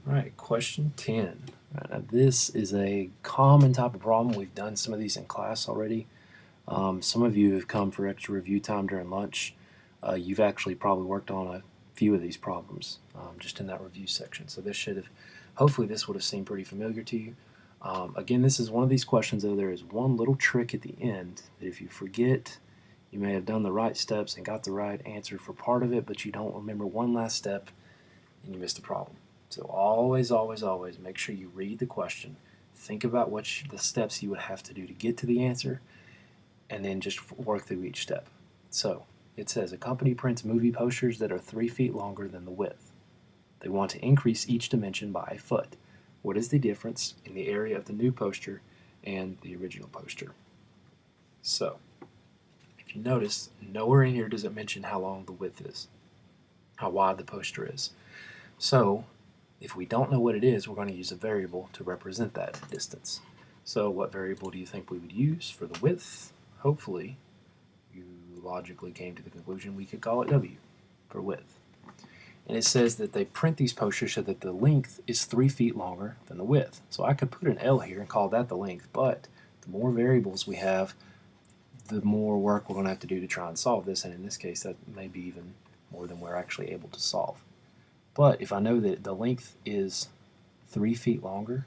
All right, question 10. Now this is a common type of problem. We've done some of these in class already. Some of you have come for extra review time during lunch. You've actually probably worked on a few of these problems just in that review section. So this should have, hopefully this would have seemed pretty familiar to you. Again, this is one of these questions, though there is one little trick at the end that if you forget, you may have done the right steps and got the right answer for part of it, but you don't remember one last step and you missed the problem. So always, always, always make sure you read the question, think about what the steps you would have to do to get to the answer, and then just work through each step. So it says a company prints movie posters that are 3 feet longer than the width. They want to increase each dimension by a foot. What is the difference in the area of the new poster and the original poster? So if you notice, nowhere in here does it mention how long the width is, how wide the poster is. So if we don't know what it is, we're going to use a variable to represent that distance. So what variable do you think we would use for the width? Hopefully you logically came to the conclusion we could call it W for width. And it says that they print these posters so that the length is 3 feet longer than the width. So I could put an L here and call that the length, but the more variables we have, the more work we're going to have to do to try and solve this, and in this case that may be even more than we're actually able to solve. But if I know that the length is 3 feet longer,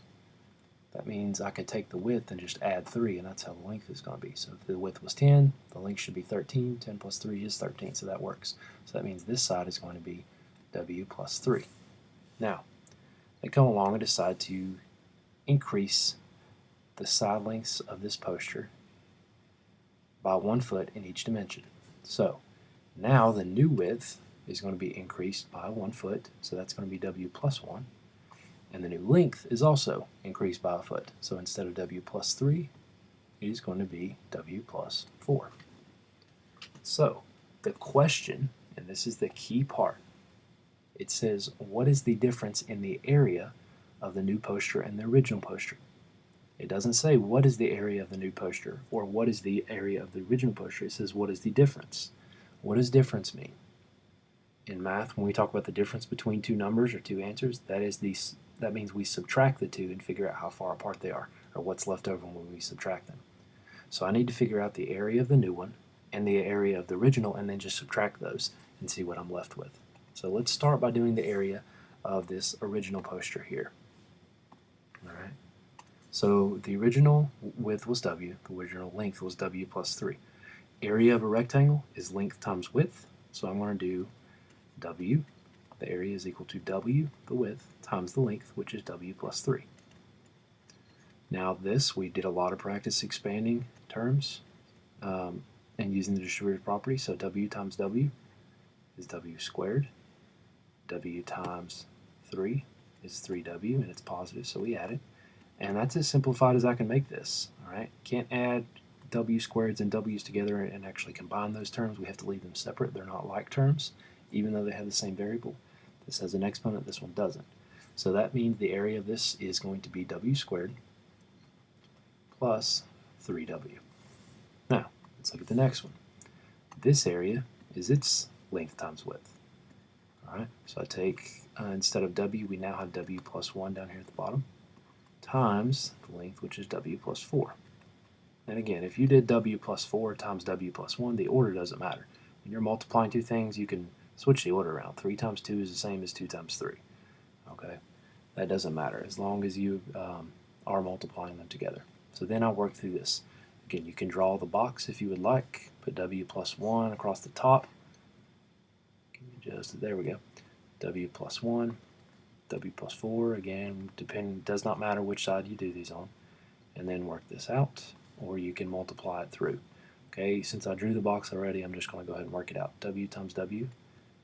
that means I could take the width and just add 3, and that's how the length is going to be. So if the width was 10, the length should be 13. 10 plus 3 is 13, so that works. So that means this side is going to be W plus 3. Now, they come along and decide to increase the side lengths of this poster by 1 foot in each dimension. So now the new width is going to be increased by 1 foot, so that's going to be W plus 1. And the new length is also increased by a foot. So instead of W plus 3, it is going to be W plus 4. So the question, and this is the key part, it says, what is the difference in the area of the new poster and the original poster? It doesn't say what is the area of the new poster or what is the area of the original poster. It says what is the difference. What does difference mean? In math, when we talk about the difference between two numbers or two answers, that means we subtract the two and figure out how far apart they are, or what's left over when we subtract them. So I need to figure out the area of the new one and the area of the original, and then just subtract those and see what I'm left with. So let's start by doing the area of this original poster here. All right. So the original width was W, the original length was W plus 3. Area of a rectangle is length times width, so I'm going to do W, the area is equal to W, the width, times the length, which is W plus 3. Now this, we did a lot of practice expanding terms and using the distributive property, so W times W is W squared. W times 3 is 3W, and it's positive, so we add it. And that's as simplified as I can make this. All right, can't add W squareds and W's together and actually combine those terms. We have to leave them separate. They're not like terms, even though they have the same variable. This has an exponent, this one doesn't. So that means the area of this is going to be W squared plus 3W. Now, let's look at the next one. This area is its length times width. All right, so I take, instead of W, we now have W plus 1 down here at the bottom, times the length, which is W plus 4. And again, if you did W plus 4 times W plus 1, the order doesn't matter. When you're multiplying two things, you can switch the order around. 3 times 2 is the same as 2 times 3. Okay, that doesn't matter as long as you are multiplying them together. So then I'll work through this. Again, you can draw the box if you would like. Put W plus 1 across the top. There we go. W plus 1, W plus 4, again, does not matter which side you do these on. And then work this out, or you can multiply it through. Okay, since I drew the box already, I'm just going to go ahead and work it out. W times W,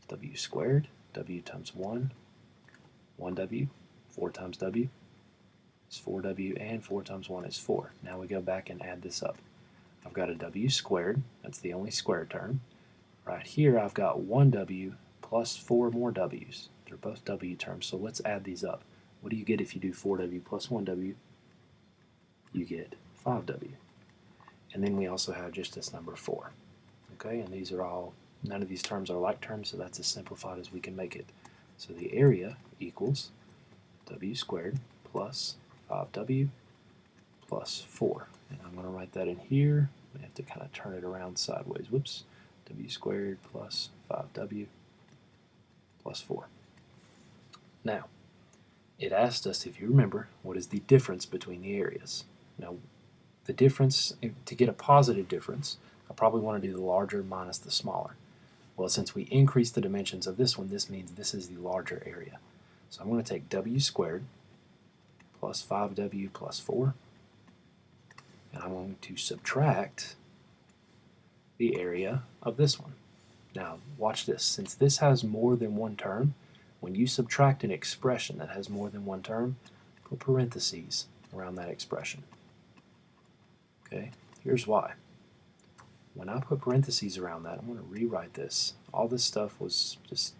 W squared, W times 1, 1W, 4 times W is 4W, and 4 times 1 is 4. Now we go back and add this up. I've got a W squared, that's the only square term. Right here I've got 1W plus 4 more W's. They're both W terms, so let's add these up. What do you get if you do 4W plus 1W? You get 5W. And then we also have just this number 4. Okay, and these are all, none of these terms are like terms, so that's as simplified as we can make it. So the area equals w squared plus 5w plus 4. And I'm going to write that in here. I have to kind of turn it around sideways. Whoops. W squared plus 5w plus 4. Now, it asked us, if you remember, what is the difference between the areas. Now, the difference, to get a positive difference, I probably want to do the larger minus the smaller. Well, since we increased the dimensions of this one, this means this is the larger area. So I'm going to take w squared plus 5w plus 4, and I'm going to subtract the area of this one. Now, watch this. Since this has more than one term, when you subtract an expression that has more than one term, put parentheses around that expression. Okay, here's why. When I put parentheses around that, I'm going to rewrite this. All this stuff was just,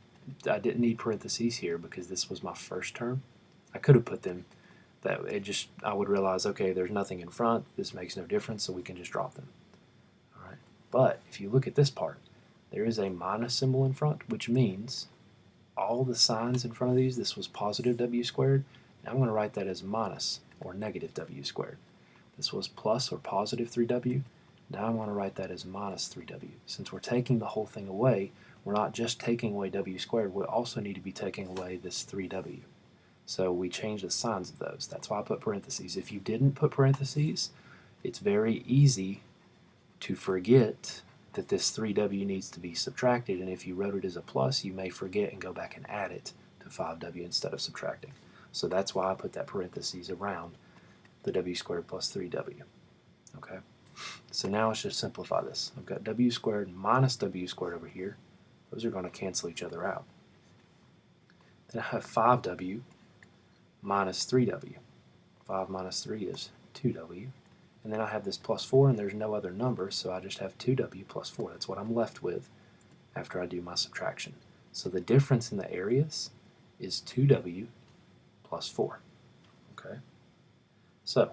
I didn't need parentheses here because this was my first term. I could have put them, that it just, I would realize, okay, there's nothing in front, this makes no difference, so we can just drop them. All right. But if you look at this part, there is a minus symbol in front, which means all the signs in front of these, this was positive w squared. Now I'm going to write that as minus or negative w squared. This was plus or positive 3w. Now I'm going to write that as minus 3w. Since we're taking the whole thing away, we're not just taking away w squared, we also need to be taking away this 3w. So we change the signs of those. That's why I put parentheses. If you didn't put parentheses, it's very easy to forget that this 3w needs to be subtracted, and if you wrote it as a plus, you may forget and go back and add it to 5w instead of subtracting. So that's why I put that parentheses around the w squared plus 3w. Okay? So now let's just simplify this. I've got w squared minus w squared over here. Those are going to cancel each other out. Then I have 5w minus 3w. 5 minus 3 is 2w. And then I have this plus 4, and there's no other number, so I just have 2w plus 4. That's what I'm left with after I do my subtraction. So the difference in the areas is 2w plus 4. Okay? So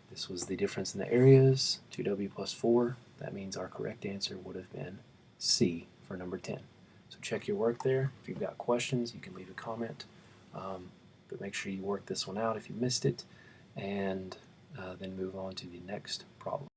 this was the difference in the areas, 2w plus 4. That means our correct answer would have been C for number 10. So check your work there. If you've got questions, you can leave a comment. But make sure you work this one out if you missed it, and then move on to the next problem.